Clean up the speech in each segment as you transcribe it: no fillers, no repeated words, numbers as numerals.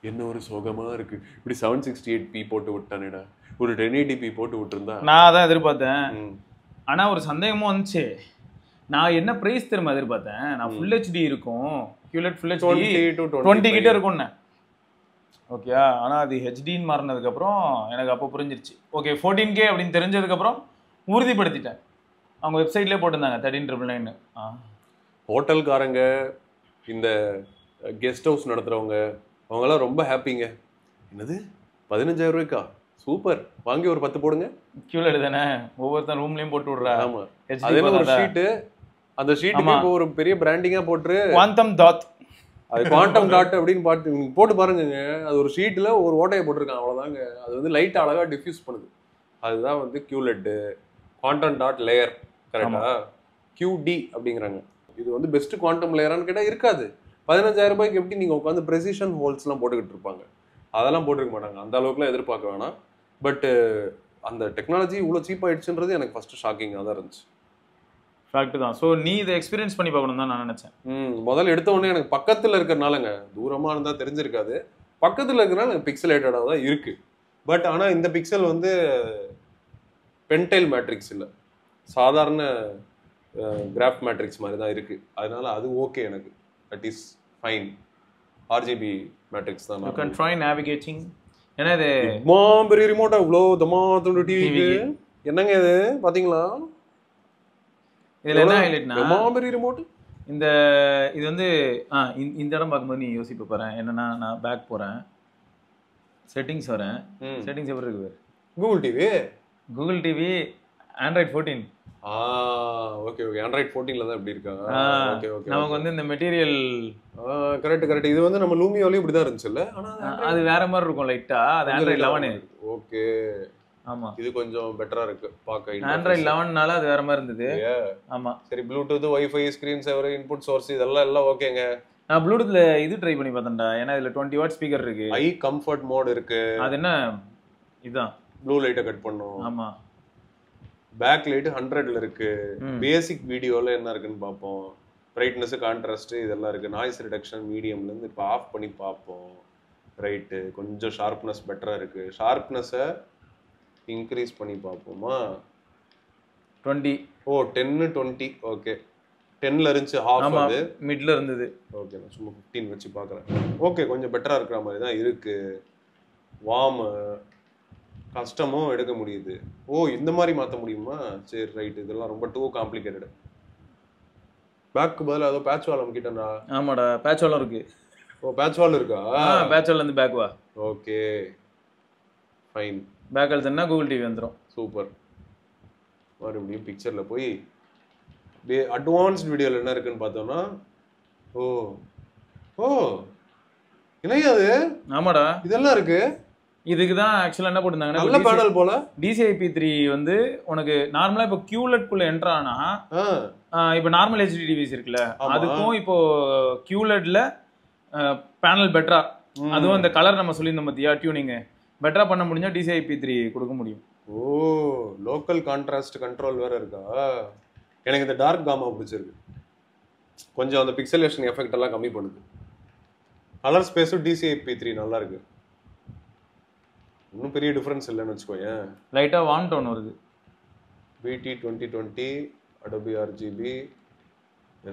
என்ன ஒரு சோகமா இருக்கு. இப்படி 768p போட்டு விட்டானேடா. ஒரு 1080p போட்டு விட்டுருந்தா. நான் அதான் எதிர்பார்த்தேன். ஆனா ஒரு சந்தேகமும் வந்துச்சு. நான் என்ன பிரைஸ் தெரியுமா எதிர்பார்த்தேன்? நான் ஃபுல் ஹெச்டி இருக்கும், QLED ஃபுல் ஹெச்டி 20 கிட்ட இருக்கும்னு. ஓகேயா? ஆனா அது ஹெச்டின்னு மாறினதுக்கு அப்புறம் எனக்கு அப்போ புரிஞ்சிருச்சு. ஓகே 14K அப்படின்னு தெரிஞ்சதுக்கு அப்புறம் உறுதிப்படுத்திட்டேன். அவங்க வெப்சைட்லேயே போட்டிருந்தாங்க 13,999. ஹோட்டல்காரங்க, இந்த கெஸ்ட் ஹவுஸ் நடத்துறவங்க அவங்கெல்லாம் ரொம்ப ஹாப்பிங்க. என்னது 15,000 ரூபாய்க்கா? சூப்பர், வாங்கி ஒரு 10 போடுங்க. QLED தானே, ஒவ்வொருத்தன் ரூம்லயும் போட்டு விடுறா. ஆமா, அது என்ன ஒரு ஷீட்டு, அந்த ஷீட்டுக்கு இப்போ ஒரு பெரிய பிராண்டிங்கா போட்டு குவாண்டம் டாட், அது குவாண்டம் டாட் அப்படின்னு போட்டு பாருங்க. அது ஒரு ஷீட்ல ஒரு ஓட்டையை போட்டிருக்காங்க, அவ்வளவுதாங்க. அது வந்து லைட் அழகா டிஃப்யூஸ் பண்ணுது. அதுதான் வந்து QLED குவாண்டம் டாட் லேயர். கரெக்டா? QD அப்படிங்கிறாங்க. இது வந்து பெஸ்ட் குவாண்டம் லேயரான்னு கேட்டா இருக்காது. 15,000 ரூபாய்க்கு எப்படி நீங்க உட்காந்து ப்ரெசிஷன் ஹோல்ஸ் எல்லாம் போட்டுக்கிட்டு இருப்பாங்க? அதெல்லாம் போட்டுருக்க மாட்டாங்க. அந்த அளவுக்குலாம் எதிர்பார்க்க வேணாம். பட் அந்த டெக்னாலஜி இவ்வளோ சீப் ஆயிடுச்சுன்றது எனக்கு ஃபர்ஸ்ட் ஷாக்கிங்காக தான் இருந்துச்சு. ஃபேக்ட் தான். ஸோ நீ இதை எக்ஸ்பீரியன்ஸ் பண்ணி பார்க்கணும் தான் நான் நினைச்சேன். முதல்ல எடுத்த உடனே எனக்கு பக்கத்தில் இருக்கிறனாலங்க, தூரமாக இருந்தால் தெரிஞ்சிருக்காது. பக்கத்தில் இருக்கிறனால எனக்கு பிக்சலேட்டடாக தான் இருக்கு. பட் ஆனால் இந்த பிக்சல் வந்து பென்டைல் மேட்ரிக்ஸ் இல்லை, சாதாரண கிராஃப் மேட்ரிக்ஸ் மாதிரி தான் இருக்கு. அதனால அது ஓகே எனக்கு. That is fine. RGB matrix தான். You can try navigating. ஏன்னா இது பெரிய ரிமோட்டா இவ்வளோ தமாத்துண்டு டிவி. என்னங்க இது பாத்தீங்களா? இதுல என்ன ஹைலைட்னா பெரிய ரிமோட். இது வந்து இந்த இடம் பார்க்கும்போது நீ யோசிப்ப பாரு. என்னன்னா நான் பேக் போறேன், செட்டிங்ஸ் வரேன். செட்டிங்ஸ் எப்படி இருக்கு? Google TV Android 14. Okay okay, Android 14ல தான் இப்படி இருக்கா? Okay okay. நமக்கு வந்து இந்த மெட்டீரியல் கரெக்ட். இது வந்து நம்ம லூமியோலயும் இப்படி தான் இருந்துச்சுல்ல, ஆனா அது வேற மாதிரி இருக்கும் லைட்டா. அது ஆண்ட்ராய்ட் 11. ஓகே, ஆமா, இது கொஞ்சம் பெட்டரா இருக்கு பாக்க. ஆண்ட்ராய்ட் 11னால அது வேற மாதிரி இருந்தது. ஆமா, சரி. ப்ளூடூத், வைஃபை, ஸ்கிரீன் சேவர், இன்புட் சோர்ஸ் இதெல்லாம் ஓகேங்க. நான் ப்ளூடூத்ல இது ட்ரை பண்ணி பார்த்தேன்டா. ஏன்னா இதுல 20 வாட் ஸ்பீக்கர் இருக்கு. ஐ கம்ஃபர்ட் மோட் இருக்கு. அது என்ன இதுதான், ப்ளூ லைட்டை கட் பண்ணும். ஆமா. பேக் லைட் 100ல இருக்கு. பேசிக் வீடியோல என்ன இருக்குன்னு பார்ப்போம். பிரைட்னஸ், கான்ட்ராஸ்ட் இதெல்லாம் இருக்கு. நாய்ஸ் ரிடக்ஷன் மீடியம்ல இருந்து இப்போ ஆஃப் பண்ணி பார்ப்போம். ரைட்டு, கொஞ்சம் ஷார்ப்னஸ் பெட்டரா இருக்கு. ஷார்ப்னஸை இன்க்ரீஸ் பண்ணி பார்ப்போமா? 20. ஓ 10 20. ஓகே, 10ல இருந்துச்சு, ஹாஃப் அது மிட்ல இருந்தது. ஓகே, நான் சும்மா 15 வச்சு பார்க்குறேன். ஓகே, கொஞ்சம் பெட்டரா இருக்கிற மாதிரி தான் இருக்கு. வார்ம் கஸ்டமும் எடுக்க முடியுது. ஓ, இந்த மாதிரி மாற்ற முடியுமா? சரி ரைட். இதெல்லாம் ரொம்ப டூ காம்ப்ளிகேட்டட். பேக்கு பதில் அதோ பேட்ச் வால் கிட்டா? ஆமாடா, பேட்ச் வாலும் இருக்கு. ஓ, பேட்ச் வால் இருக்கா? பேட்ச் வால்ல இருந்து பேக் வா. Okay fine. பேக் அழுத்தினா கூகுள் டிவி வந்துடும். சூப்பர். மறுபடியும் பிக்சர்ல போய் அட்வான்ஸ்ட் வீடியோல என்ன இருக்குன்னு பார்த்தோம்னா, ஓ ஓ என்னையா அது? ஆமாடா, இதெல்லாம் இருக்கு. இதுக்கு தான் ஆக்சுவலா என்ன போட்டுருந்தாங்கன்னா, நல்ல பேனல் போல. DCI-P3 வந்து உனக்கு நார்மலா இப்போ QLED குள்ள என்டர் ஆனா, இப்போ நார்மல் HD டிவிஸ் இருக்குல்ல, அதுக்கும் இப்போ QLEDல பேனல் பெட்டரா, அதுவும் அந்த கலர் நம்ம சொல்லியிருந்தோம் பத்தியா, டியூனிங் பெட்டரா பண்ண முடிஞ்சா DCI-P3 கொடுக்க முடியும். ஓ, லோக்கல் கான்ட்ராஸ்ட் கண்ட்ரோல் வேற இருக்கா? எனக்கு இந்த டார்க் காமா பிடிச்சிருக்கு. கொஞ்சம் அந்த பிக்சலேஷன் எஃபெக்ட் எல்லாம் கம்மி பண்ணுது. கலர் ஸ்பேஸும் DCI-P3 நல்லா இருக்கு. இன்னும் பெரிய டிஃபரன்ஸ் இல்லைன்னு வச்சுக்கோயேன். லைட்டா வார்ம் டோன் வருது. BT 2020 Adobe RGB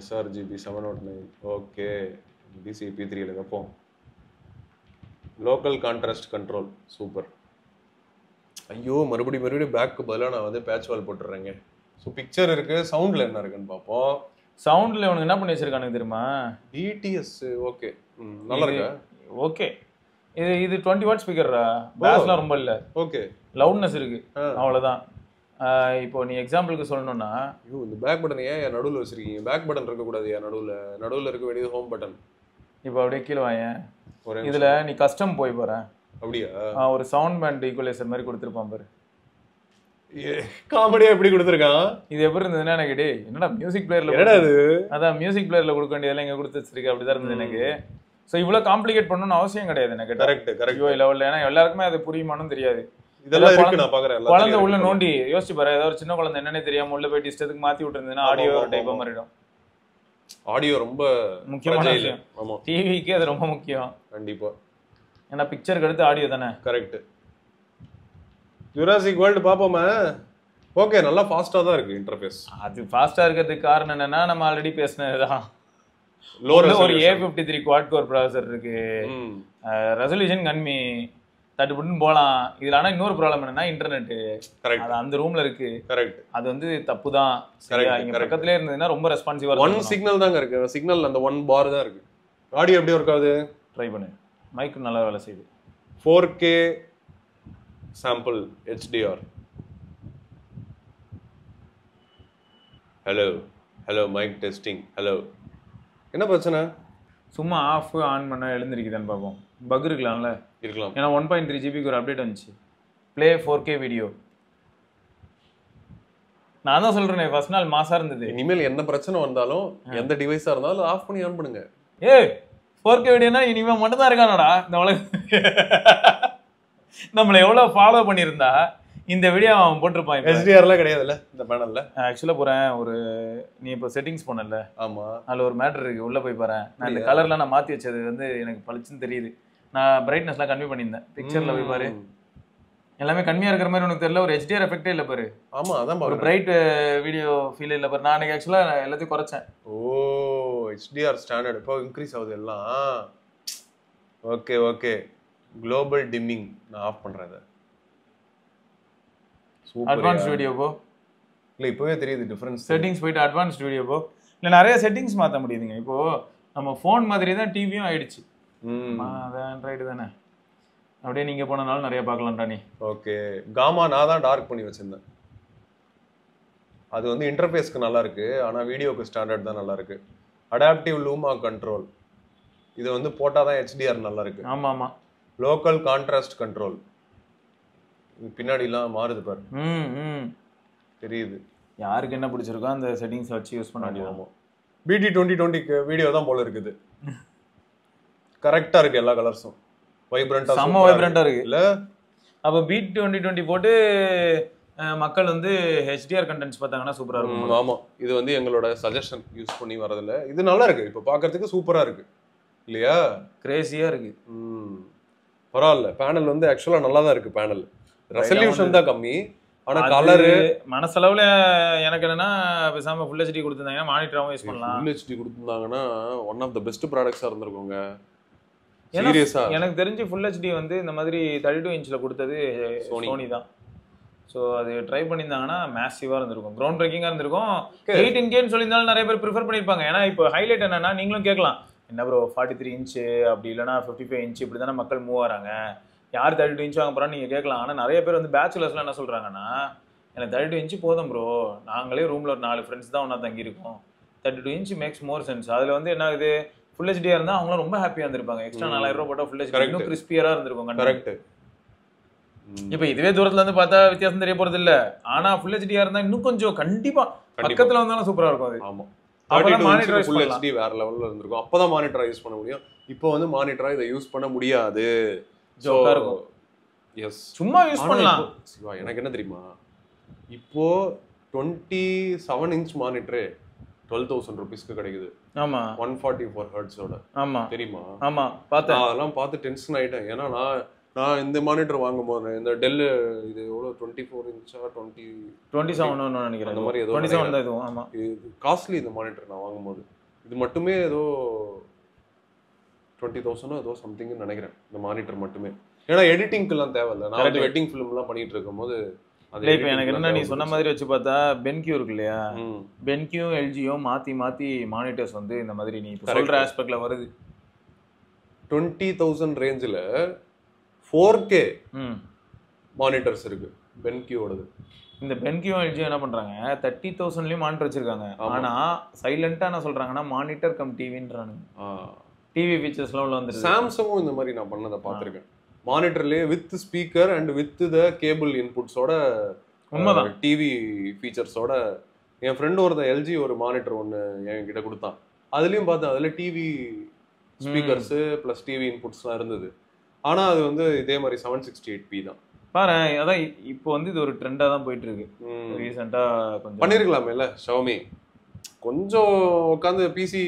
sRGB 709. Okay, DCI-P3ல வைப்போம். Local contrast control super. ஐயோ, மறுபடியும் பேக்கு பதிலாக நான் வந்து பேட்ச் வால் போட்டுறேங்க. ஸோ பிக்சர் இருக்கு. சவுண்ட்ல என்ன இருக்குன்னு பார்ப்போம். சவுண்ட்ல உனக்கு என்ன பண்ணி வச்சிருக்கானுங்க தெரியுமா? DTS. ஓகே, நல்லா இருக்கா? ஓகே, இது 20 வாட் ஸ்பீக்கர்ரா. பேஸ்லாம் ரொம்ப இல்ல. ஓகே, லவுட்னஸ் இருக்கு, அவ்வளவுதான். இப்போ நீ எக்ஸாம்பிளுக்கு சொல்லணும்னா, ஐயோ இந்த பேக் பட்டன் ஏன் நடுவில் வச்சிருக்கீங்க? பேக் பட்டன் இருக்க கூடாது, ஏன் நடுவில் இருக்க வேண்டியது ஹோம் பட்டன். இப்போ அப்படியே கீழே வாயேன். இதுல நீ கஸ்டம் போய் போற. அப்படியா? ஒரு சவுண்ட் பேண்ட் ஈக்குவலைசர் மாதிரி கொடுத்துருப்பான் பாரு. காமெடியா எப்படி கொடுத்துருக்கான்? இது எப்படி இருந்ததுன்னா எனக்கு டே என்னடா மியூசிக் பிளேயர்ல, அதான் மியூசிக் பிளேயர்ல கொடுக்க வேண்டியதெல்லாம் இங்க கொடுத்து வச்சிருக்க, அப்படிதான் இருந்தது எனக்கு. ஸோ இவ்வளோ காம்ப்ளிகேட் பண்ணணும்னு அவசியம் கிடையாது எனக்கு. கரெக்ட் UI லெவலில். ஏன்னா எல்லாருக்குமே அது புரியுமானும் தெரியாது. இதெல்லாம் இருக்கு, நான் பார்க்குறேன். குழந்தை உள்ள நோண்டி யோசிச்சு பாரு, ஏதாவது ஒரு சின்ன குழந்தை என்னன்னே தெரியாம உள்ள போயிட்டு இஷ்டத்துக்கு மாற்றி விட்டுருந்ததுன்னா ஆடியோ டைப்பாக மாறிடும். ஆடியோ ரொம்ப முக்கியமான விஷயம். டிவிக்கு அது ரொம்ப முக்கியம். கண்டிப்பா. ஏன்னா பிக்சருக்கு அடுத்து ஆடியோ தானே. கரெக்ட். ஜுராசிக் வேர்ல்டு பாப்போமா? ஓகே, நல்லா ஃபாஸ்டா தான் இருக்கு இன்டர்ஃபேஸ். அது ஃபாஸ்டா இருக்கிறதுக்கு காரணம் என்னன்னா நம்ம ஆல்ரெடி பேசினதுதான். ஒரு A53 குவாட் கோர் ப்ராசஸர் இருக்கு, ரெசல்யூஷன் கம்மி, தட்டுப்புட்டுன்னு போகலாம். இதுல ஆனா இன்னொரு ப்ராப்ளம் என்னன்னா இன்டர்நெட் அது அந்த ரூம்ல இருக்கு. கரெக்ட். அது வந்து தப்பு தான். இங்க பக்கத்துலயே இருந்ததுன்னா ரொம்ப ரெஸ்பான்சிவா ஒன் சிக்னல் தாங்க இருக்கு. சிக்னல் அந்த 1 பார் தான் இருக்கு. ஆடியோ எப்படி ஒர்க் ஆகுது? ட்ரை பண்ணு. மைக் நல்லா வேலை செய்யுது. 4K sample HDR. Hello hello mic testing. Hello. என்ன பிரச்சனை? சும்மா ஆஃப் ஆன் பண்ண எழுந்திருக்குதான்னு பார்ப்போம். பக் இருக்கலாம்ல? இருக்கலாம். ஏன்னா 1.3 GB ஒரு அப்டேட் வந்துச்சு. Play 4K video. நான் தான் சொல்றேன் ஃபர்ஸ்ட் நாள் மாசா இருந்தது. இனிமேல் என்ன பிரச்சனை வந்தாலும் எந்த டிவைஸா இருந்தாலும் ஆஃப் பண்ணி ஆன் பண்ணுங்க. 4K வீடியோனா இனிமே மட்டும் தான் இருக்கானடா இந்த உலகம். நம்மள எவ்வளவு ஃபாலோ பண்ணியிருந்தா இந்த வீடியோ அவன் போட்டிருப்பான். HDRலாம் கிடையாதுல்ல இந்த பேனல்ல. ஆக்சுவலா போறேன் ஒரு நீ இப்போ செட்டிங்ஸ் பண்ணல? ஆமா. அதுல ஒரு மேட்டர் இருக்கு, உள்ள போய் பாரு. நான் இந்த கலர்லாம் நான் மாத்தி வச்சது வந்து எனக்கு பளிச்சுன்னு தெரியுது. நான் பிரைட்னஸ்லாம் கம்மி பண்ணியிருந்தேன். பிக்சர்ல போய் பாரு, எல்லாமே கம்மியா இருக்கிற மாதிரி உனக்கு தெரியல. ஒரு HDR எஃபெக்டே இல்ல பாரு. ஆமா, அதான் ஒரு பிரைட் வீடியோ ஃபீல் இல்ல பாரு. நான் ஆக்சுவலா எல்லாத்தையும் குறைச்சேன். HDR ஸ்டாண்டர்ட் இப்போ இன்க்ரீஸ் ஆகுது எல்லாம். Okay okay. குளோபல் டிம்மிங் நான் ஆஃப் பண்றேன். அதை அட்வான்ஸ்ட் வீடியோ போ. இல்ல இப்பவே தெரியுது டிஃபரன்ஸ். செட்டிங்ஸ் போயிட்டு அட்வான்ஸ்ட் வீடியோ போ. இல்ல நிறைய செட்டிங்ஸ் மாத்த முடியுதுங்க. இப்போ நம்ம ஃபோன் மாதிரி தான் டிவியும் ஆயிடுச்சு. அது ஆண்ட்ராய்டு தானே. அப்படியே நீங்க போனனாலும் நிறைய பார்க்கலாம்டா நீ. ஓகே. காமா நான் தான் டார்க் பண்ணி வச்சிருந்தேன். அது வந்து இன்டர்ஃபேஸ்க்கு நல்லா இருக்கு, ஆனா வீடியோக்கு ஸ்டாண்டர்ட் தான் நல்லா இருக்கு. அடாப்டிவ் லூமா கண்ட்ரோல் இது வந்து போட்டாதான் HDR நல்லா இருக்கு. ஆமா ஆமா. லோக்கல் கான்ட்ராஸ்ட் கண்ட்ரோல் பின்னாடி எல்லாம் மாறுது பாரு. தெரியுது யாருக்கு என்ன பிடிச்சிருக்கோ அந்த செட்டிங்ஸ் வச்சு யூஸ் பண்ண வேண்டியது. BT 2020 வீடியோ தான் போல இருக்குது. கரெக்டா இருக்கு, எல்லா கலர்ஸும் வைப்ரண்டா, செம்ம வைப்ரண்டா இருக்கு இல்ல? அப்ப BT 2020 போட்டு மக்கள் வந்து HDR கண்டென்ட்ஸ் பார்த்தாங்கன்னா சூப்பரா இருக்கும். ஆமா, இது வந்து எங்களோட சஜஷன் யூஸ் பண்ணி வரதில்ல. இது நல்லா இருக்கு, இப்ப பாக்குறதுக்கு சூப்பரா இருக்கு இல்லையா? கிரேசியா இருக்கு. பரவாயில்ல. பேனல் வந்து ஆக்சுவலா நல்லா தான் இருக்கு. பேனல் ரெசல்யூஷன் தான் கம்மி, ஆனா கலர் மனசளவுல எனக்கு என்னன்னா பேசாம ஃபுல் HD கொடுத்திருந்தாங்கன்னா மானிட்டராவும் யூஸ் பண்ணலாம். ஃபுல் HD கொடுத்திருந்தாங்கன்னா ஒன் ஆஃப் தி பெஸ்ட் ப்ராடக்ட்ஸா இருந்திருக்குங்க. சீரியஸா எனக்கு தெரிஞ்சு ஃபுல் HD வந்து இந்த மாதிரி 32 இன்ச்ல கொடுத்தது சோனி தான். ஸோ அது ட்ரை பண்ணியிருந்தாங்கன்னா மேசிவா இருந்திருக்கும், கிரவுண்ட் பிரேக்கிங்கா இருந்திருக்கும். 18Kன்னு சொல்லியிருந்தாலும் நிறைய பேர் ப்ரிஃபர் பண்ணியிருப்பாங்க. ஏன்னா இப்போ ஹைலைட் என்னன்னா, நீங்களும் கேட்கலாம் என்ன ப்ரோ 43 இன்ச்சு அப்படி இல்லைன்னா 55 இன்ச்சு இப்படி தானே மக்கள் மூவ் ஆகிறாங்க, யார் 32 இன்ச் வாங்க போறான்னு நீங்க கேட்கலாம். ஆனா நிறைய பேர் வந்து பேச்சுலர்ஸ்லாம் என்ன சொல்றாங்கன்னா, எனக்கு 32 இன்ச்சு போதும் ப்ரோ, நாங்களே ரூம்ல ஒரு 4 ஃப்ரெண்ட்ஸ் தான் ஒன்றா தங்கி இருக்கோம், 32 இன்ச் மேக்ஸ் மோர் சென்ஸ். அதுல வந்து என்ன ஆகுது, ஃபுல் HDயா இருந்தா அவங்களும் ரொம்ப ஹாப்பியா இருந்திருப்பாங்க. எக்ஸ்ட்ரா 4000 ரூபாய் போட்டா ஃபுல் HD இன்னும் கிறிஸ்பியரா இருந்திருக்கும். கரெக்ட். இப்போ இதுவே தூரத்துல இருந்து பார்த்தா வித்தியாசம் தெரிய போறது இல்ல, ஆனா ஃபுல் HDயா இருந்தா இன்னும் கொஞ்சம் கண்டிப்பா பக்கத்துல வந்தாலும் சூப்பரா இருக்கும். அது ஆமா, அப்பதான் மானிட்டர் ஃபுல் HD வேற லெவல்ல இருந்திருக்கும். அப்பதான் மானிட்டரா யூஸ் பண்ண முடியும். இப்போ வந்து மானிட்டரா இதை யூஸ் பண்ண முடியாது. ஜோக்கா இருக்கும். எஸ், சும்மா யூஸ் பண்ணலாம். சிவா எனக்கு என்ன தெரியுமா, இப்போ 27 இன்ச் மானிட்டரே 12,000 ரூபீஸ்க்கு கிடைக்குது. ஆமா, 144 ஹெர்ட்ஸோட. ஆமா தெரியுமா? ஆமா, பார்த்தேன். அதெல்லாம் பார்த்து டென்ஷன் ஆயிட்டேன். ஏன்னா நான் இந்த மானிட்டர் வாங்கும் போது இந்த டெல் இது எவ்வளோ 24 இன்ச்சா 27 நினைக்கிறேன், அந்த மாதிரி ஏதோ 27 தான் இதுவும். ஆமா, இது காஸ்ட்லி இந்த மானிட்டர் நான் வாங்கும்போது. இது மட்டுமே ஏதோ 20,000 ஏதோ சம்திங்னு நினைக்கிறேன் இந்த மானிட்டர் மட்டுமே. ஏன்னா எடிட்டிங்க்குலாம் தேவையில்லை. நான் வந்து வெட்டிங் ஃபிலிம்லாம் பண்ணிட்டு இருக்கும் போது இப்போ எனக்கு என்ன, நீ சொன்ன மாதிரி வச்சு பார்த்தா பென்கியூ இருக்கு இல்லையா, பென்கியூ எல்ஜியும் மாத்தி மானிட்டர்ஸ் வந்து இந்த மாதிரி நீ சொல்ற ஆஸ்பெக்ட்ல வருது. 20,000 ரேஞ்சில் 4K மானிட்டர்ஸ் இருக்கு பென்கியூவோடது. இந்த பென்கியூ எல்ஜி என்ன பண்றாங்க, 30,000லயும் மானிட்டர் வச்சிருக்காங்க. ஆனா சைலண்டா என்ன சொல்றாங்கன்னா மானிட்டர் கம் டிவின்றானுங்க. டிவி ஃபீச்சர்ஸ்லாம் உள்ள வந்து சாம்சங்கும் இந்த மாதிரி நான் பண்ணதை பார்த்துருக்கேன். மானிட்டர்லயே with speaker and with the cable இன்புட்ஸோட உண்மைதான் டிவி ஃபீச்சர்ஸோட. என் ஃப்ரெண்ட் ஒருத்தன் LG ஒரு மானிட்டர் ஒன்று என்கிட்ட கொடுத்தான். அதுலயும் பார்த்தேன், அதுல டிவி ஸ்பீக்கர்ஸ் பிளஸ் டிவி இன்புட்ஸ்லாம் இருந்தது. ஆனா அது வந்து இதே மாதிரி 768p தான். பாரு, அதான் இப்போ வந்து இது ஒரு ட்ரெண்டா தான் போயிட்டு இருக்கு. ரீசெண்டா கொஞ்சம் பண்ணிருக்கலாமே இல்ல ஷாமி, கொஞ்சம் உட்காந்து பிசி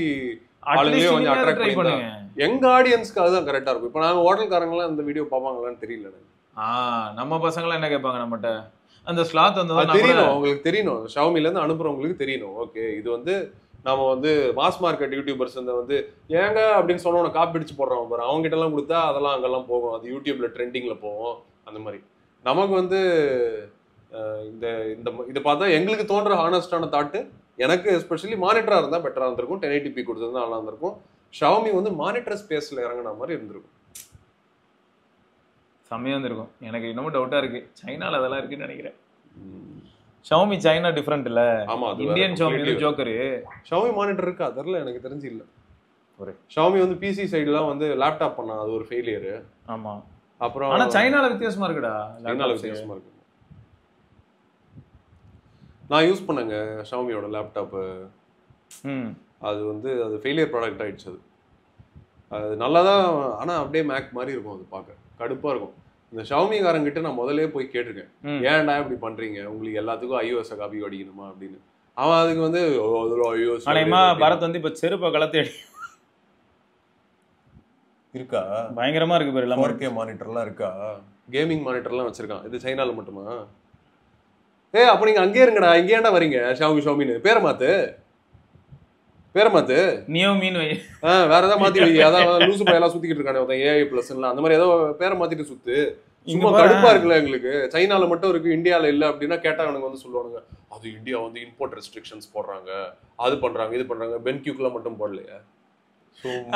ஆளுங்களையும் கொஞ்சம் அட்ராக்ட் ட்ரை பண்ணி பண்ணுங்க. எங்க ஆடியன்ஸ்க்கு அதுதான் கரெக்டா இருக்கும். இப்போ நாங்க ஹோட்டல்காரங்களாம் இந்த வீடியோ பார்ப்பாங்களான்னு தெரியல எனக்கு. நம்ம பசங்களாம் என்ன கேட்பாங்க நம்மகிட்ட, அந்த ஸ்லாத் வந்து அது தெரியணும், அவங்களுக்கு தெரியணும். ஷாமில இருந்து அனுப்புறவங்களுக்கு தெரியணும். ஓகே இது வந்து நாம வந்து மாஸ் மார்க்கெட் யூடியூபர்ஸ் வந்து ஏங்க அப்படின்னு சொன்னோம் காப்பி அடிச்சு போடுறோம் பாரு, அவங்க கிட்ட எல்லாம் கொடுத்தா அதெல்லாம் அங்கெல்லாம் போகும், அது யூடியூப்ல ட்ரெண்டிங்ல போகும். அந்த மாதிரி நமக்கு வந்து இந்த இந்த இதை பார்த்தா எங்களுக்கு தோன்ற ஹானஸ்டான தாட்டு, எனக்கு எஸ்பெஷலி மானிட்டரா இருந்தா பெட்டரா இருந்திருக்கும். 1080p கொடுத்தது நல்லா இருந்திருக்கும். ஷாமி வந்து மானிட்டர் ஸ்பேஸ்ல இறங்கின மாதிரி இருந்திருக்கும். செம்மையா இருந்திருக்கும். எனக்கு இன்னமும் டவுட்டா இருக்கு, சைனால அதெல்லாம் இருக்குன்னு நினைக்கிறேன். ஷாமி சைனா டிஃபரெண்ட் இல்ல. ஆமா, இந்தியன் ஷாமி வந்து ஜோக்கரு. ஷாமி மானிட்டர் இருக்கு அதெல்லாம் எனக்கு தெரிஞ்சு இல்ல. ஒரு ஷாமி வந்து பிசி சைடுலாம் வந்து லேப்டாப் பண்ணா அது ஒரு ஃபெயிலியர். ஆமா, அப்புறம் ஆனா சைனால வித்தியாசமா இருக்குடா. சைனால வித்தியாசமா இருக்கு. நான் யூஸ் பண்ணேங்க ஷாமியோட லேப்டாப். அது வந்து அது ஃபெயிலியர் ப்ராடக்ட் ஆயிடுச்சு. அது நல்லா தான், ஆனால் அப்படியே மேக் மாதிரி இருக்கும். அது பார்க்க கடுப்பாக இருக்கும். இந்த ஷாமிகாரங்கிட்ட நான் முதலே போய் கேட்டிருக்கேன், ஏன்டா இப்படி பண்ணுறீங்க, உங்களுக்கு எல்லாத்துக்கும் iOS காப்பி அடிக்கணுமா அப்படின்னு. அவன் அதுக்கு வந்து பரத் வந்து இப்போ செருப்பை கலத்தி இருக்கா, பயங்கரமா இருக்கு பேர். 4K மானிட்டர்லாம் இருக்கா, கேமிங் மானிட்டர்லாம் வச்சிருக்கான். இது சைனால மட்டுமா? அப்போ நீங்க அங்கே இருங்கடா, இங்கே ஏன்டா வரீங்க? ஷாமின்னு பேரை மாத்து, பேரை மாத்து. நியோ மீன் வை, வேற ஏதாவது மாத்தி வை. அதான் லூசு பையெல்லாம் சுத்திக்கிட்டு இருக்கானே AI பிளஸ் அந்த மாதிரி ஏதோ பேரை மாத்திட்டு சுத்து. சும்மா கடுப்பா இருக்குல்ல எங்களுக்கு. சைனால மட்டும் இருக்கு, இந்தியால இல்ல அப்படின்னா கேட்டா அவனுக்கு வந்து சொல்லுவானுங்க, அது இந்தியா வந்து இம்போர்ட் ரெஸ்ட்ரிக்ஷன்ஸ் போடுறாங்க, அது பண்றாங்க, இது பண்றாங்க. பென்கியூக்குலாம் மட்டும் போடலையா?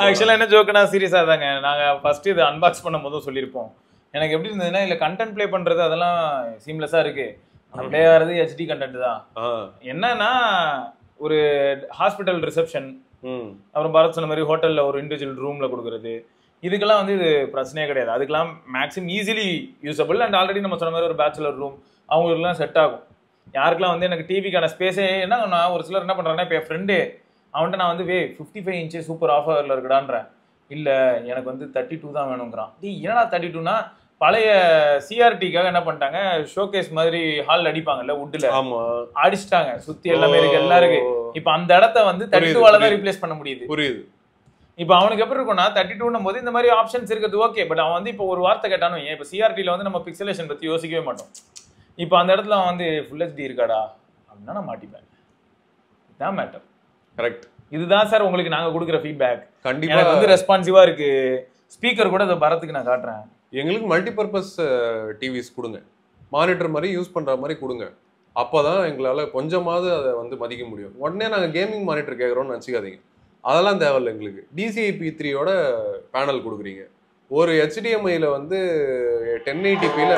ஆக்சுவலா என்ன ஜோக்குனா சீரியஸா தாங்க. நாங்க ஃபர்ஸ்ட் இது அன்பாக்ஸ் பண்ணும் போதும் சொல்லியிருப்போம், எனக்கு எப்படி இருந்ததுன்னா இல்ல கண்டென்ட் பிளே பண்றது அதெல்லாம் சீம்லெஸ்ஸா இருக்கு, பிளே ஆகிறது HD கண்டென்ட் தான். என்னன்னா ஒரு ஹாஸ்பிட்டல் ரிசப்ஷன், அப்புறம் பாரத் சொன்ன மாதிரி ஹோட்டல்ல ஒரு இண்டிவிஜுவல் ரூம்ல கொடுக்குறது, இதுக்கெல்லாம் வந்து இது பிரச்சனையே கிடையாது. அதுக்கெல்லாம் maximum easily usable. And already நம்ம சொன்ன மாதிரி ஒரு பேச்சுலர் ரூம் அவங்களுக்குலாம் செட் ஆகும். யாருக்கெல்லாம் வந்து எனக்கு டிவிக்கான ஸ்பேஸே என்ன, ஒரு சிலர் என்ன பண்றாங்கன்னா, இப்போ என் ஃப்ரெண்டு அவன்கிட்ட நான் வந்து 55 இன்ச்சு சூப்பர் ஆஃபர்ல இருக்குடான்றேன், இல்லை எனக்கு வந்து 32 தான் வேணுங்கிறான். என்னடா 32னா, பழைய சிஆர்டிக்காக என்ன பண்ணிட்டாங்க, ஷோகேஸ் மாதிரி ஹால் அடிப்பாங்கல்ல வுட்ல, அடிச்சிட்டாங்க. சுத்தி எல்லாமே இருக்கு, எல்லாம் இருக்கு. இப்ப அந்த இடத்த வந்து 32வால தான் ரீப்ளேஸ் பண்ண முடியுது. புரியுது. இப்ப அவனுக்கு எப்படி இருக்கும்னா 32ன்னும் போது இந்த மாதிரி ஆப்ஷன்ஸ் இருக்குது, ஓகே. பட் அவன் வந்து இப்போ ஒரு வார்த்தை கேட்டானு, இப்ப சிஆர்டில வந்து நம்ம பிக்சலேஷன் பத்தி யோசிக்கவே மாட்டோம். இப்போ அந்த இடத்துல அவன் வந்து ஃபுல் HD இருக்காடா அப்படின்னா நான் மாட்டிப்பேன். இதான் மேட்டர். கரெக்ட். இதுதான் சார் உங்களுக்கு நாங்க கொடுக்குற ஃபீட்பேக். கண்டிப்பா எனக்கு வந்து ரெஸ்பான்சிவா இருக்கு. ஸ்பீக்கர் கூட அதை பரத்துக்கு நான் காட்டுறேன். எங்களுக்கு மல்டிபர்பஸ் டிவிஸ் கொடுங்க, மானிட்டர் மாதிரி யூஸ் பண்ற மாதிரி கொடுங்க. அப்போதான் எங்களால கொஞ்சமாவது அதை வந்து மதிக்க முடியும். உடனே நாங்க கேமிங் மானிட்டர் கேட்குறோம்னு நினச்சிக்காதீங்க, அதெல்லாம் தேவையில்லை எங்களுக்கு. DCI-P3யோட பேனல் கொடுக்குறீங்க, ஒரு HDMI-ல வந்து 1080p-ல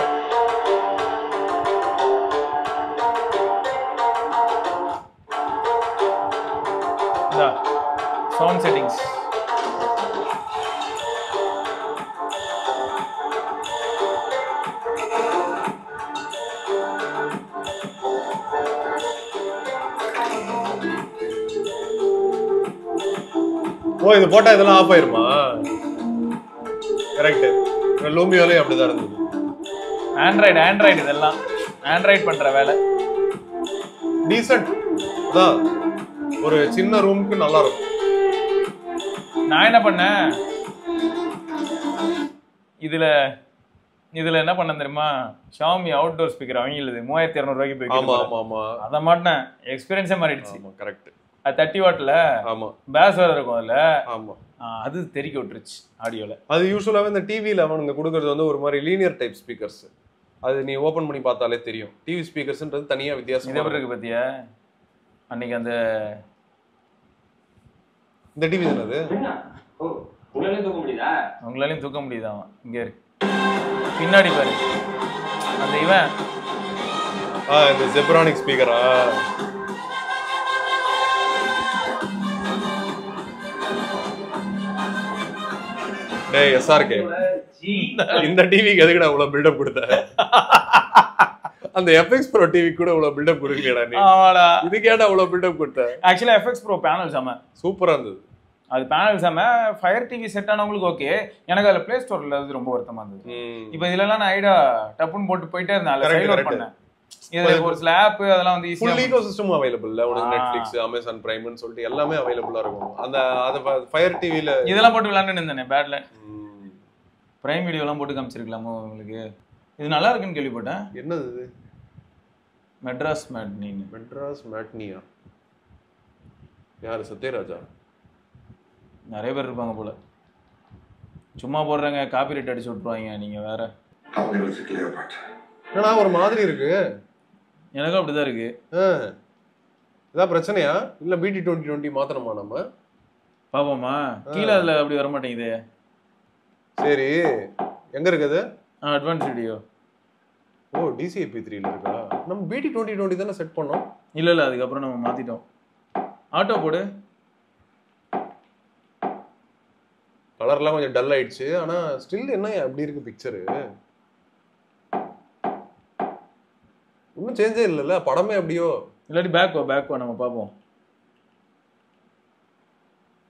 சவுண்ட் செட்டிங்ஸ். இது போட்டா இதெல்லாம் ஆஃப் ஆயிருமா? கரெக்ட். லூமியோலயும் அப்படிதான் இருந்தது. ஆண்ட்ராய்டு இதெல்லாம் ஆண்ட்ராய்டு பண்ற வேலை. டீசன்ட் தான், ஒரு சின்ன ரூமுக்கு நல்லா இருக்கும். நான் என்ன பண்ணேன், இதுல என்ன பண்ண தெரியுமா, ஷாமி அவுட்டோர் ஸ்பீக்கர் அவங்களுக்கு 3200 ரூபாய்க்கு போய் அதை மாட்டினேன். எக்ஸ்பீரியன்ஸே மாறிடுச்சு. கரெக்ட். அது 30 வாட்ல பேஸ் வேற இருக்கும் அதுல. அது தெறிக்க விட்டுருச்சு ஆடியோல. அது யூஸ்வலாவே இந்த டிவில அவனுங்க கொடுக்கறது வந்து ஒரு மாதிரி லீனியர் டைப் ஸ்பீக்கர்ஸ். அது நீ ஓபன் பண்ணி பார்த்தாலே தெரியும். டிவி ஸ்பீக்கர்ஸ்ன்றது தனியா வித்தியாசமா இருக்கு பத்தியா. அன்னைக்கு அந்த இந்த டிவி என்னது, உங்களாலையும் தூக்க முடியுதா? இங்க இருக்கு பின்னாடி பாரு, அந்த இவன் இந்த ஜெப்ரானிக் ஸ்பீக்கரா? டேய் SRK, இந்த டிவிக்கு எதுக்குடா இவ்வளவு பில்டப் கொடுத்த? அந்த FX Pro டிவி கூட இவ்வளவு பில்டப் கொடுக்கலடா நீ. ஆமாடா, இதுக்கு ஏன்டா இவ்வளவு பில்டப் கொடுத்த? ஆக்சுவலா FX Pro பேனல் செம சூப்பரா இருந்தது. அது பேனல் செம. ஃபயர் டிவி செட் ஆனவங்களுக்கு ஓகே. எனக்கு அதுல பிளே ஸ்டோர்ல அது ரொம்ப வருத்தமா இருந்தது. இப்போ இதுல எல்லாம் நான் ஐடா டப்புன்னு போட்டு போயிட்டே இருந்தேன், அதுல சைட் அவுட் பண்ணேன். இதுல ஒரு சில ஆப் அதெல்லாம் வந்து ஈஸியா ஃபுல் ஈகோசிஸ்டம் அவைலபிள் இல்ல உனக்கு நெட்ஃபிளிக்ஸ் அமேசான் பிரைம்னு சொல்லிட்டு எல்லாமே அவைலபிளா இருக்கும் அந்த அத ஃபயர் டிவில இதெல்லாம் போட்டு விளையாண்டு இருந்தேனே பேட்ல பிரைம் வீடியோ எல்லாம் போட்டு காமிச்சிருக்கலாமோ உங்களுக்கு இது நல்லா இருக்குன்னு கேள்விப்பட்டேன் என்னது இது மெட்ராஸ் மேட்னியா யாரு சத்யராஜா நிறைய பேர் இருப்பாங்க போல சும்மா போடுறாங்க காப்பிரைட் அடிச்சு விட்டுருவாங்க நீங்க வேற ஏன்னா ஒரு மாதிரி இருக்கு எனக்கும் அப்படிதான் இருக்கு இதான் பிரச்சனையா இல்ல BT 2020 மாத்தணுமா நம்ம பாப்போமா கீழே அதுல அப்படி வர மாட்டேங்குது சரி எங்க இருக்குது அட்வான்ஸ் வீடியோ ஓ DCI-P3 ல இருக்கா நம்ம BT 2020 தானே செட் பண்ணோம் இல்ல அதுக்கப்புறம் நம்ம மாத்திட்டோம் ஆட்டோ போடு கலர்லாம் கொஞ்சம் டல் ஆயிடுச்சு ஆனா ஸ்டில் என்ன அப்படி இருக்கு பிக்சரு இன்னும் சேஞ்சே இல்லைல்ல படமே அப்படியோ இல்லாட்டி பேக் வா நம்ம பார்ப்போம்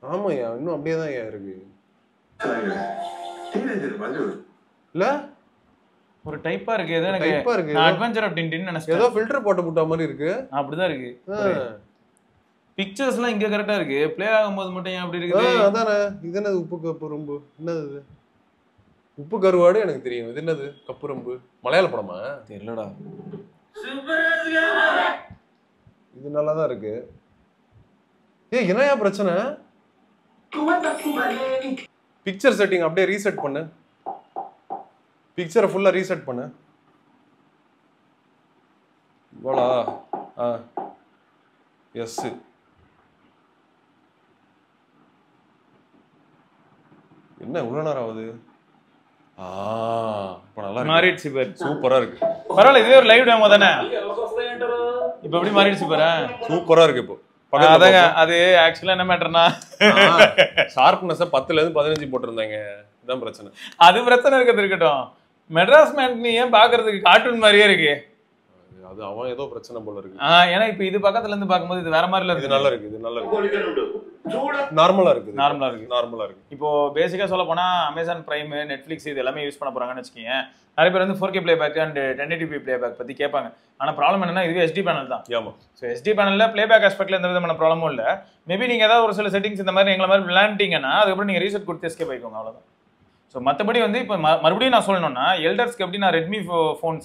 ஆமாய்யா இன்னும் அப்படியே தான் இருக்கு இல்ல ஒரு டைப்பா இருக்கு ஏதோ எனக்கு நான் அட்வென்ச்சர் ஆஃப் டின்டின் நினைச்சேன் ஏதோ ஃபில்டர் போட்டு போட்ட மாதிரி இருக்கு அப்படிதான் இருக்கு பிக்சர்ஸ்லாம் இங்க கரெக்டா இருக்கு ப்ளே ஆகும்போது மட்டும் ஏன் அப்படி இருக்குது அதானே இது என்னது உப்பு கப்புரம்பு என்னது இது உப்பு கருவாடு எனக்கு தெரியும் இது என்னது கப்புரம்பு மலையாள படமா தெரியலடா இது நல்லாதான் இருக்கு என்னையா பிரச்சனை பிக்சர் செட்டிங் அப்படியே ரீசெட் பண்ணு பிக்சரை ஃபுல்லா ரீசெட் பண்ணு இவ்வளோ எஸ் என்ன இவ்வளவு நேரம் ஆகுது நல்லா மாறிடுச்சு பாரு சூப்பரா இருக்கு பரவாயில்ல இதுவே ஒரு லைவ் டெமோ தானே இப்ப எப்படி மாறிடுச்சு பாரு சூப்பரா இருக்கு இப்போ அதாங்க அது ஆக்சுவலா என்ன மேட்டர்னா ஷார்ப்னஸ் 10ல இருந்து 15 போட்டிருந்தாங்க இதான் பிரச்சனை அது பிரச்சனை இருக்கிறது இருக்கட்டும் மெட்ராஸ் மேட்னி ஏன் பாக்குறதுக்கு கார்ட்டூன் மாதிரியே இருக்கு அது அவன் ஏதோ பிரச்சனை போல இருக்கு ஏன்னா இப்ப இது பக்கத்துல இருந்து பாக்கும்போது இது வேற மாதிரி இது நல்லா இருக்கு இது நல்லா இருக்கு நார்மலா இருக்கு இப்போ பேசிக்கா சொல்ல போனா அமேசான் பிரைம் நெட்ஃபிளிக்ஸ் இது எல்லாமே யூஸ் பண்ண போறாங்கன்னு வச்சுக்கீங்க நிறைய பேர் வந்து 4K playback and 1080p playback பத்தி கேட்பாங்க ஆனா ப்ராப்ளம் என்னன்னா இதுவே SD பேனல் தான் ஸோ SD பேனல்ல பிளேபேக் ஆஸ்பெக்ட்ல எந்த விதமான ப்ராப்ளமும் இல்ல மேபி நீங்க ஏதாவது ஒரு சில செட்டிங்ஸ் இந்த மாதிரி எங்களை மாதிரி விளையாண்டிங்கன்னா அதுக்கப்புறம் நீங்க ரீசெட் கொடுத்து எஸ்கேப் ஆயிக்கோங்க அவ்வளவுதான் ஸோ மற்றபடி வந்து இப்போ மறுபடியும் நான் சொல்லணும்னா எல்டர்ஸ்க்கு எப்படி நான் ரெட்மி ஃபோன்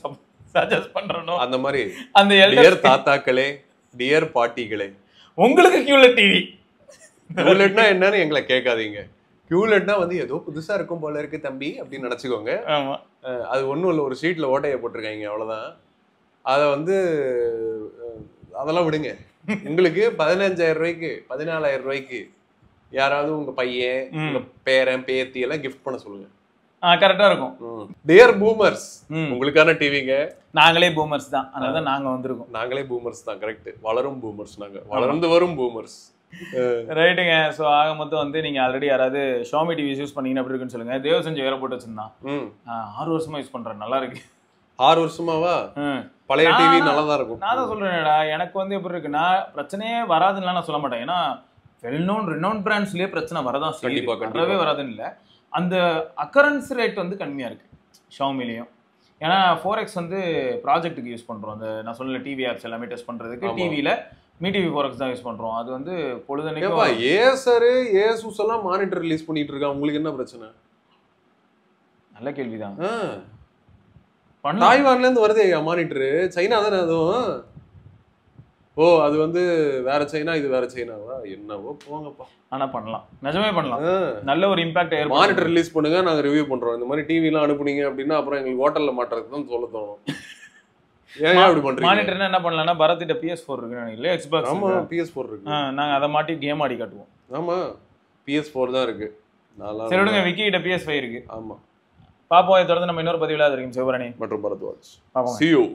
சஜஸ்ட் பண்றேனோ அந்த மாதிரி அந்த எல்டர் தாத்தாக்களே டியர் பாட்டிகளே உங்களுக்கு QLED டிவி QLEDனா என்னன்னு எங்களை கேட்காதீங்க QLEDனா வந்து ஏதோ புதுசா இருக்கும் போல இருக்கு தம்பி அப்படின்னு நினைச்சுக்கோங்க ஆமா அது ஒன்றும் இல்லை ஒரு ஷீட்ல ஓட்டையை போட்டிருக்காங்க அவ்வளவுதான் அதை வந்து அதெல்லாம் விடுங்க உங்களுக்கு 15,000 ரூபாய்க்கு 14,000 ரூபாய்க்கு யாராவது உங்க பையன் உங்க பேரன் பேத்தி எல்லாம் கிஃப்ட் பண்ண சொல்லுங்க கரெக்டா இருக்கும் டியர் பூமர்ஸ் உங்களுக்கான டிவிங்க நாங்களே பூமர்ஸ் தான் அதனால நாங்க வந்திருக்கோம் நாங்களே பூமர்ஸ் தான் கரெக்ட் வளரும் பூமர்ஸ் நாங்க வளர்ந்து வரும் பூமர்ஸ் ரைட்டுங்க ஸோ ஆக மொத்தம் வந்து நீங்க ஆல்ரெடி யாராவது ஷாமி டிவி யூஸ் பண்ணீங்கன்னா எப்படி இருக்குன்னு சொல்லுங்க தேவ செஞ்சு வேற போட்டு வச்சிருந்தான் 6 வருஷமா யூஸ் பண்றேன் நல்லா இருக்கு 6 வருஷமாவா பழைய டிவி நல்லா தான் இருக்கும் நான் தான் சொல்றேன்டா எனக்கு வந்து எப்படி இருக்குன்னா பிரச்சனையே வராதுன்னு நான் சொல்ல மாட்டேன் ஏன்னா வெல் நோன் ரினவுண்ட் பிராண்ட்ஸ்லயே பிரச்சனை வரதான் கண்டிப்பாவே வராதுன்னு இல்லை அந்த அக்கரன்ஸ் ரேட் வந்து கம்மியா இருக்கு ஷாமிலையும் ஏன்னா 4X வந்து ப்ராஜெக்ட்டுக்கு யூஸ் பண்றோம் அந்த நான் சொன்ன டிவி ஆப்ஸ் எல்லாமே டெஸ்ட் பண்றதுக்கு டிவியில மீடிவி 4X தான் யூஸ் பண்றோம் அது வந்து பொழுதுனைக்கும் ஏசர் ஏசூஸ் எல்லாம் மானிட்டர் ரிலீஸ் பண்ணிட்டு இருக்காங்க உங்களுக்கு என்ன பிரச்சனை நல்ல கேள்விதான் தாய்வான்ல இருந்து வருது மானிட்டர் சைனா தானே அதுவும் ஓ அது வந்து வேற சைனா இது வேற சைனாவா என்னவோ போங்கப்பா ஆனா பண்ணலாம் நிஜமே பண்ணலாம் நல்ல ஒரு இம்பாக்ட் மானிட்டர் ரிலீஸ் பண்ணுங்க நாங்க ரிவ்யூ பண்றோம் இந்த மாதிரி டிவி எல்லாம் அனுப்புனீங்க அப்படின்னா அப்புறம் எங்களுக்கு ஹோட்டல்ல மாட்டுறதுக்கு தான் சொல்ல தோணும் ஏன் அப்படி பண்றீங்க மானிட்டர் என்ன பண்ணலாம்னா பரத்திட்ட PS4 இருக்கு இல்ல Xbox ஆமா PS4 இருக்கு நாங்க அதை மாட்டி கேம் ஆடி காட்டுவோம் ஆமா PS4 தான் இருக்கு சரி விடுங்க விக்கி கிட்ட PS5 இருக்கு ஆமா பாப்போம் தொடர்ந்து நம்ம இன்னொரு பதிவுல இருக்கோம் சிவபரணி மற்றும் பரத்வாஜ் பாப்போம் see you